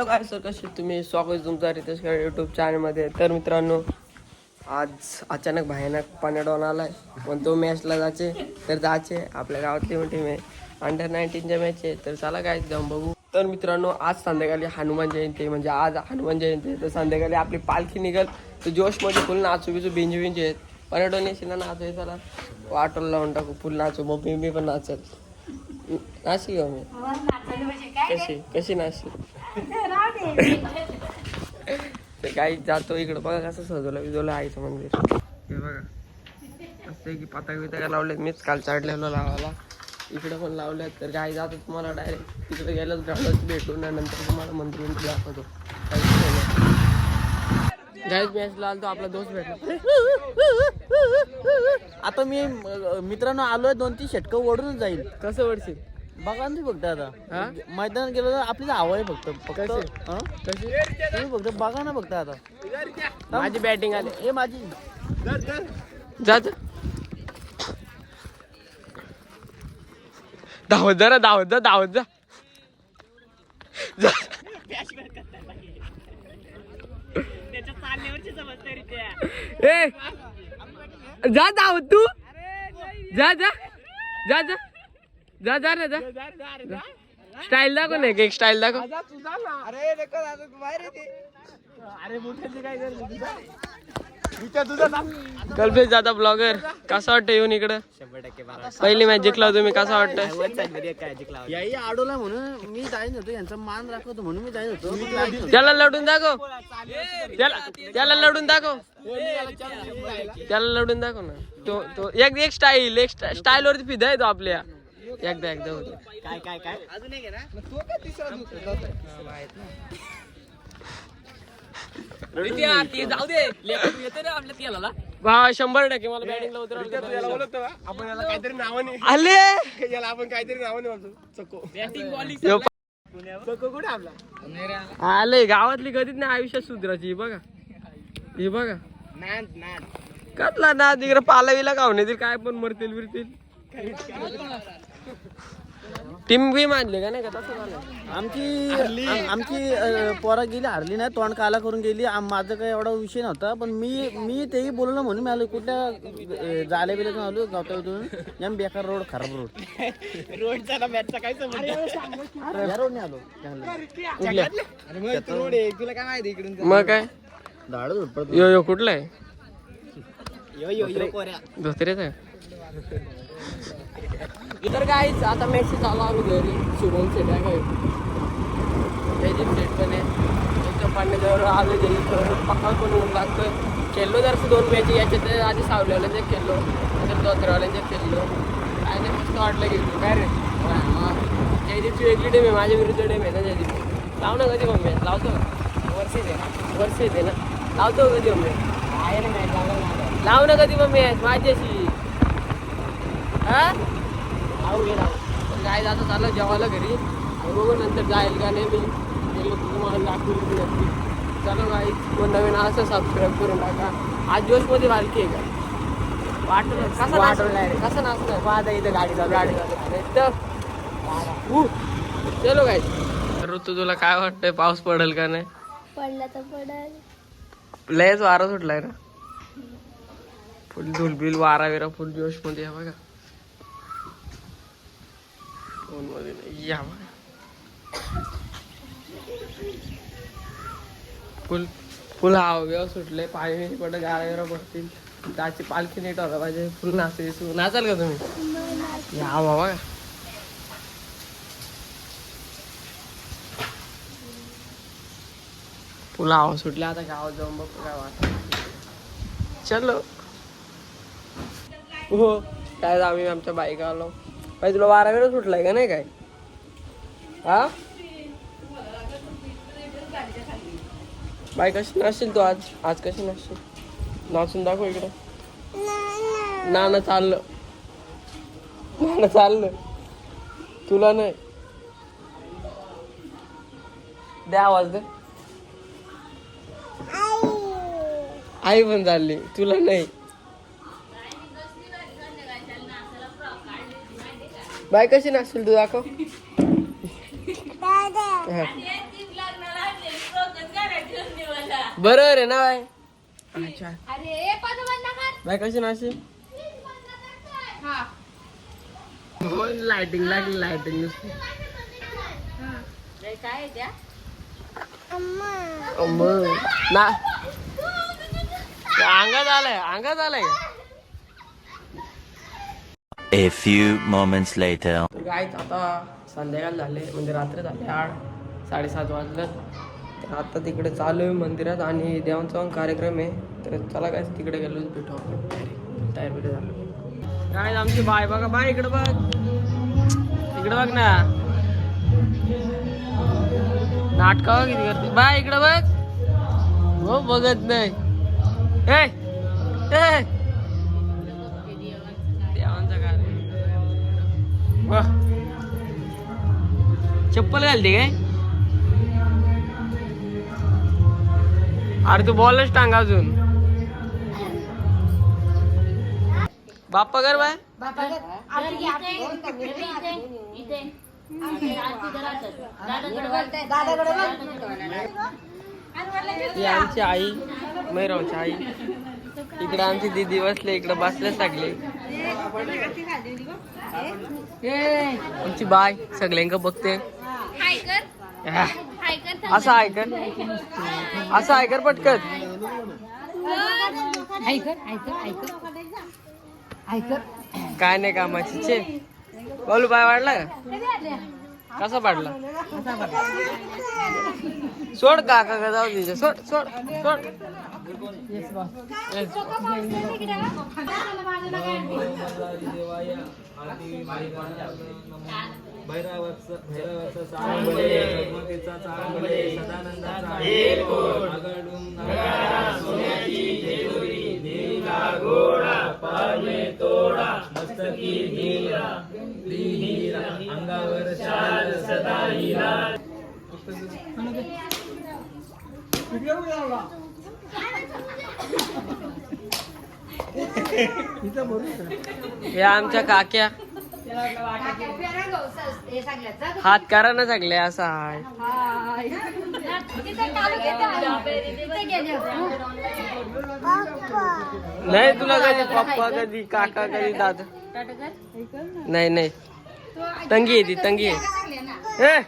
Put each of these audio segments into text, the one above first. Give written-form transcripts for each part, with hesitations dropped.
Hello काय sir, कसे तुम्ही? स्वागत तुमचं रितेश खेळ यूट्यूब चॅनलमध्ये. तर मित्रांनो, आज अचानक भयानक पाण्याडॉन आलाय, पण तो मॅचला जायचे तर जायचे. आपल्या गावातली टीम आहे, अंडर-19च्या मॅच आहे, तर चला काय जाऊन बघू. तर मित्रांनो, आज संध्याकाळी हनुमान जयंती, म्हणजे आज हनुमान जयंती, तर संध्याकाळी आपली पालखी निघल. तर जोशमध्ये फुल नाचू बिचू बिंजू आहेत. पाण्याडॉन येशील नाचू आहे, चला वाटोला लावून टाकू, फुल नाचू. मग मी पण नाचत नाशी घेऊ मी. कशी नाशी ते काही जातो इकडं. बघा कसं सजवलं आईचं मंदिर. हे बघा असं की पताका बिताका लावलेत, मीच काल चढलेलो लावायला. इकडे पण लावल्यात. तर काही जातो तुम्हाला डायरेक्ट तिकडे गेलं ग्राउंडात भेटून, नंतर तुम्हाला मंदिर दाखवतो. गाईज मॅचला आलो, आपला दोस्त भेटला. आता मी मित्रांनो आलोय, 2-3 षटकं ओढून जाईल. कसं वडशील बघा ना बघता आता हा मैदानात गेलो तर आपली हवा आहे फक्त कशी तुम्ही फक्त बघा ना बघता आता. माझी बॅटिंग आली. हे माझी जा धावत जा, धावत जा. ए जा धावत तू, जा जा जा जा जा जा रे जा. स्टाईल दाखव ना, एक स्टाईल दाखव. कल्पेश जाता ब्लॉगर. कसं वाटतं येऊन इकडं? पहिली मॅच जिंकला तुम्ही, कसं वाटतं? याही अडवला म्हणून मी जाईन होतो, यांचा मान राखवतो म्हणून मी जाईन होतो. त्याला लढून दाखव, त्याला लढून दाखव, त्याला लढून दाखव ना. तो एक स्टाईल वरती फिदा आहे तो आपल्या. एकदा होते काय अजून एक आहे जाऊ दे. वा 100% मला बॅटिंगला उतरवलं. आपण याला काहीतरी नावाने आले, याला आपण काहीतरी नावाने म्हणतो. चक्को कुठे आपला आले. गावातली कधीच नाही आयुष्यात सुधराची. बघा हे बघा, कसला ना तिकडे पालावीला गाव नाही काय पण मरतील बिरतील. टीम बी मानले का नाही का? तसं झालं. आमची पोरा गेली, हरली नाही, तोंड काला करून गेली. माझं काही एवढा विषय नव्हता, पण मी तेही बोललो म्हणून मी आलो. कुठल्या जाले बिले आलो गावतातून. जाम बेकार रोड, खराब रोड. रोडचा मॅचचा काय संबंध? या रोडने आलो. रोड आहे, तुला काय माहिती इकडून? मग काय झाड झोपडत यो कुठला आहे? धोत्रेच आहे. इतर काहीच आता मॅच चालू आलो घरी. शुभम सेट आहे काय, जयदीप सेट पण आहे. एकदम पाण्याजवळ आलो. जयदीप पक्का पण ऊन लागतोय. खेळलो जर 2 मॅच याच्यात आधी सावलेवाल्यांचे खेळलो, नंतर दोतरवाल्यांचे खेळलो. काय नाही मस्त वाटलं गेलो. काय रे जयदीपची वेगळी टीम आहे, माझ्या विरुद्ध टीम आहे ना. जयदीप लाव ना कधी मग मॅच लावतो. वर्ष येते ना, लावतो कधी मग मॅच. लाव ना कधी मग मॅच माझ्याशी. हा काय जातं चाललं जेवायला घरी. बघू नंतर जाईल का नाही. मी गेलो तुम्हाला दाखवली नक्की. चलो काही कोण नवीन असं सबस्क्राईब करून टाका. आज जोशमध्ये बालकी आहे का? वाटलं कसं नाचलं माझा इथं गाडी तर चलो काय. ऋतू तुला काय वाटतंय, पाऊस पडेल का नाही? पडला तर पडेल. लयच वारा सुटलाय ना, फुल धुलबिल वारा विरा फुल जोश मध्ये. बघा फोन मध्ये नाही या बघा. फुल हवा सुटले, पाणी पडलं, गारा विरा बसतील. त्याची पालखी नीट होता पाहिजे. फुल नाचाल का तुम्ही? या बघा फुल हवा सुटले. आता गावात जाऊन बघतो काय वाटत. चलो हो काय आम्ही आमच्या बाईक आलो. पाहिजे तुला वारा वेळ सुटलाय का नाही काय? हा बाई कशी नाचशील तू आज कशी नाचशील? नाचून दाखव इकडे. ना चाललं तुला नाही. द्या आवाज दे. आई पण चालली, तुला नाही. बाय कशी नाचशील तू दाखव. बरोबर आहे ना बाय. अच्छा बाय कशी नाशी लाइटिंग लागली लाइटिंग नुसती. ना अंगात आलंय. A few moments later. तर गाईच आता संध्याकाळ झाले म्हणजे रात्र झाले 8-7:30 वाजलं. तर आता तिकडे चालू आहे मंदिरात आणि देवांचा कार्यक्रम आहे. तर चला काय तिकडे गेलो भेटू आपण. तयार बिर झालं काय आमची बाय बघा बाय इकडे बघ ना नाटका किती करते बाय इकडे बघ. हो बघत नाही देवांचा कार्यक्रम. चप्पल घालते काय अरे तू बॉलच टांग अजून. बाप्पा कर बाय ही आमची आई मैरावची आई. इकडे आमची दीदी बसले इकडे बसले सगळे. आमची बाय सगळ्यांका बघते. असं ऐकर पटकन. काय नाही कामाची छे बोलू बाय वाढला का कसा पाडला सोड काका का जाऊ तिच्या सोड. या आमच्या काक्या हात करा ना सगळे असा आहे. नाही तुला कधी पप्पा कधी काका कधी दादा नाही तंगी आहे ती तंगी आहे.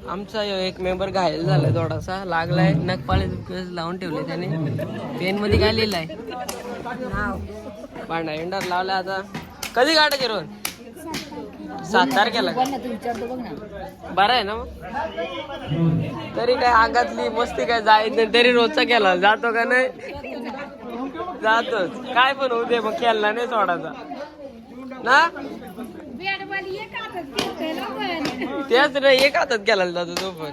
आमचा एक मेंबर घायल झालाय थोडासा लागलाय नखपाळे लावून ठेवले त्याने. पेन मध्ये काय लिहिलंय भांडा एंडर लावलाय. आता कधी गाठायचे रोज 7 तारखेला बरं आहे ना मग. तरी काय अंगातली मस्ती काय जायच नाही तरी रोजचा केला जातो का नाही जातोच. काय पण होऊ दे मग खेळला नाही सोडायचा ना. तेच नाही एक हातात केला जातो तो पण.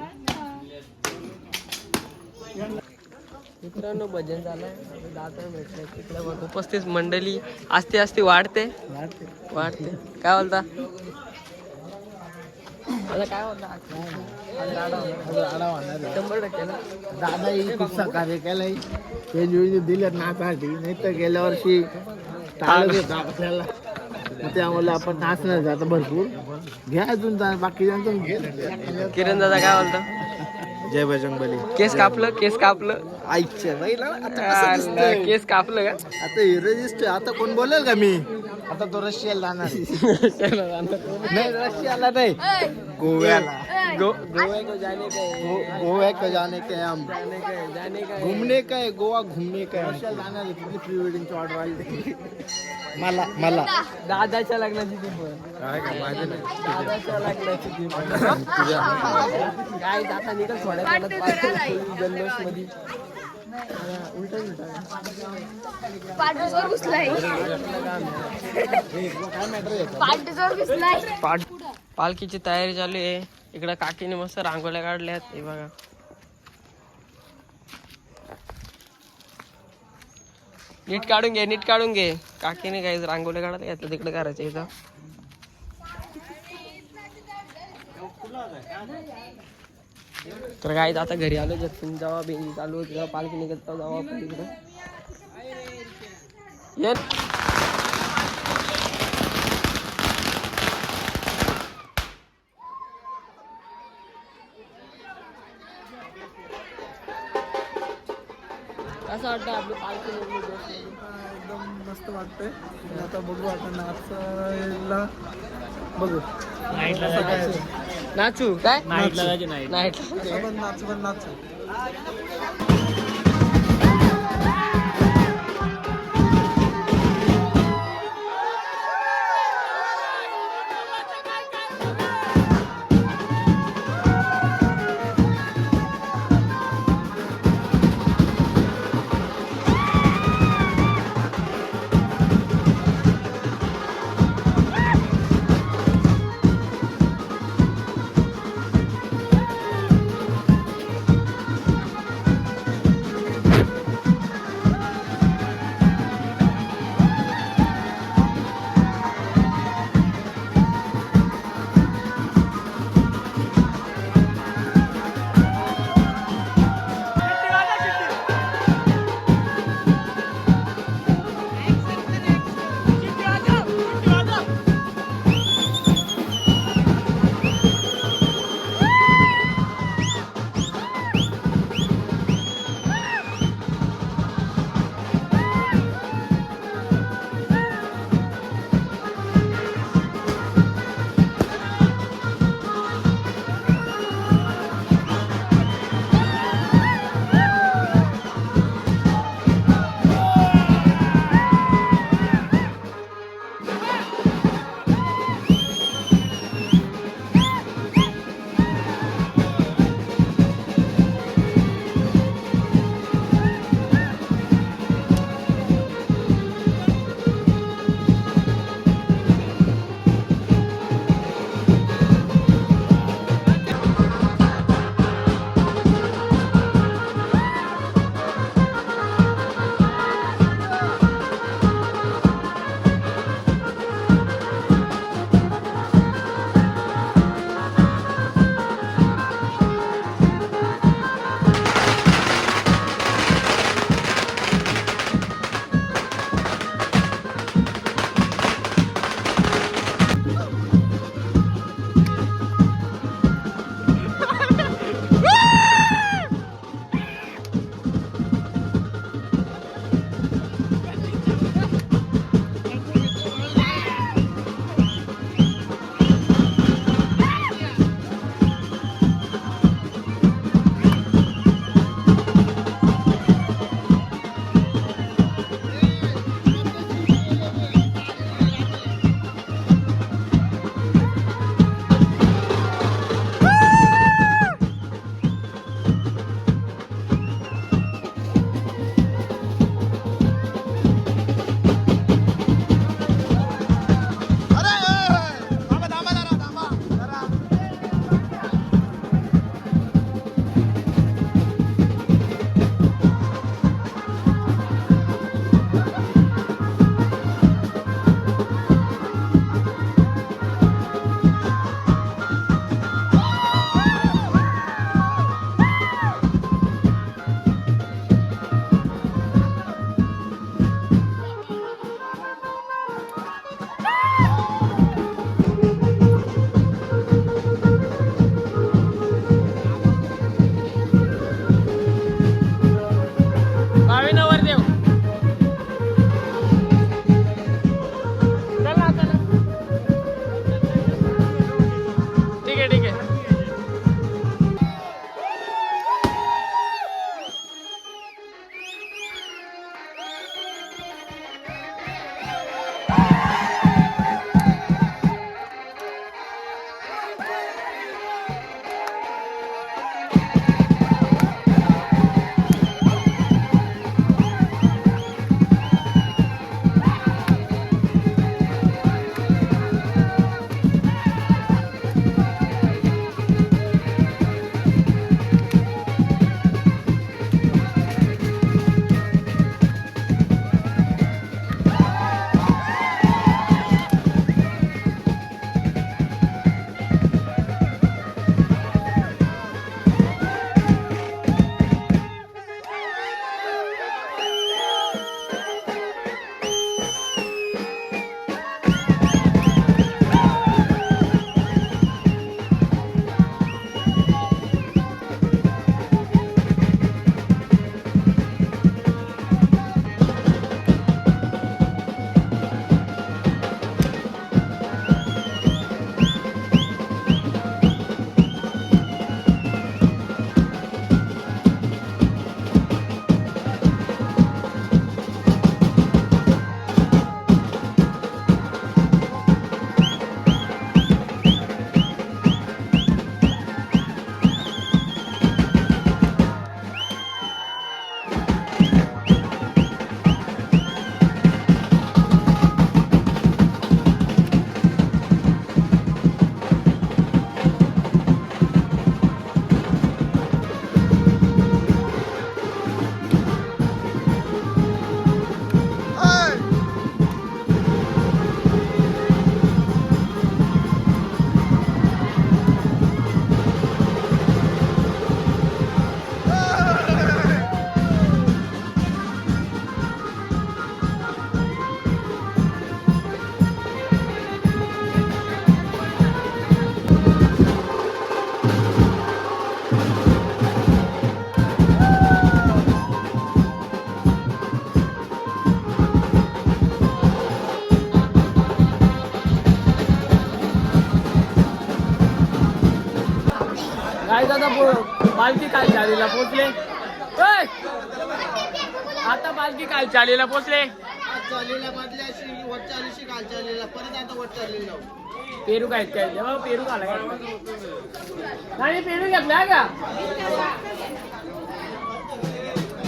मित्रांनो भजन झालंय दादा भेटलंय तिकडे उपस्थित मंडळी आस्ते वाढते काय बोलता आता काय बोलता 100% ना. दादा खूप सहकार्य केलंय ते दिले नाचासाठी नाही तर गेल्या वर्षी टाळत होता आपल्याला. त्यामुळे आपण नाचणार जातं भरपूर. घ्या अजून बाकी किरण दादा काय बोलता जय बजरंगबली. केस कापलं आईच्या केस कापलं का आता रजिस्टर. आता कोण बोलेल का मी आता तो रशियाला जाणार नाही रशियाला नाही गोव्याला. गोवा को जाने का गोवा को जाने के हम जाने का घूमने का है गोवा घूमने का है. रशियाला जाणार आहे. किती प्री वेडिंगची ऑर्डर आली मला दादाच्या लग्नाची ती पण दादाच्या लग्नाची ती पण काय आता निघत थोड्या जल्लोष मध्ये पालखीची तयारी चालू आहे. इकडे काकीने मस्त रांगोळ्या काढल्यात हे बघा. नीट काढून घे काकीने काही रांगोळ्या काढायला घेतलं तिकडे करायचं इथं. तर काय आता घरी आलो जपून जावा बेंजी चालू होती पालखी निघत जावा आपण तिकडं कसं वाटतं आपलं पालखी निघली बसमध्ये? एकदम मस्त वाटतंय आणि आता बघू आता नाचायला बघू नाचू काय नाईटला जायचे नाईटला पण नाचू काय दादा पालखी काल चालीला पोचले. आता पालखी काल चालीला पोचले. पेरू काय काय तेव्हा पेरू खाला नाही पेरू घेतला का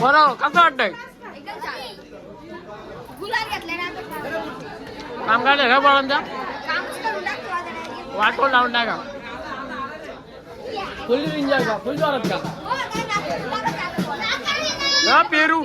बरं कसं वाटतंय काम काय का बळांचा वाटोळ लावून टाका फुल एन्जॉय का फुल जोरात का पेरू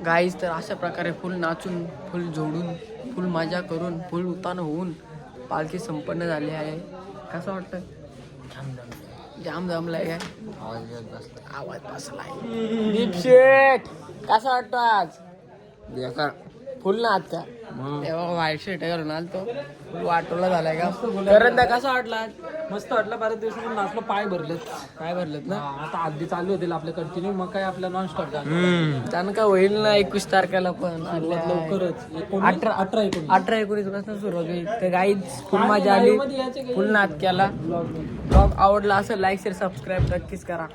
गाईज तर अशा प्रकारे फुल नाचून, फुल जोडून, फुल मजा करून, फुल उतान होऊन पालखी संपन्न झाली आहे. कसं वाटतं? जाम जमलाय काय? आवाज बसलाय. दीपशेठ कसं वाटतं आज? फुल नाच का? तेव्हा व्हाईट शर्ट घालून आलतो, फुल वाटोला झालाय का? करंदा कसा वाटला आज? मस्त वाटलं. बऱ्याच दिवसातून नाचलो, पाय भरलेत. काय भरलं ना? आता आधी चालू होतील आपले कंटिन्यू, मग काय आपल्या नॉन स्टॉप त्यानं का होईल ना 21 तारखेला पण लवकरच. 18-19 पासून सुरुवात होईल. तर गाईज फुल मजा आली, फुल नाच केला. ब्लॉग आवडला असेल लाईक शेअर सबस्क्राईब नक्कीच करा.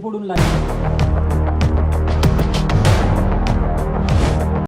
पुढून लागेल.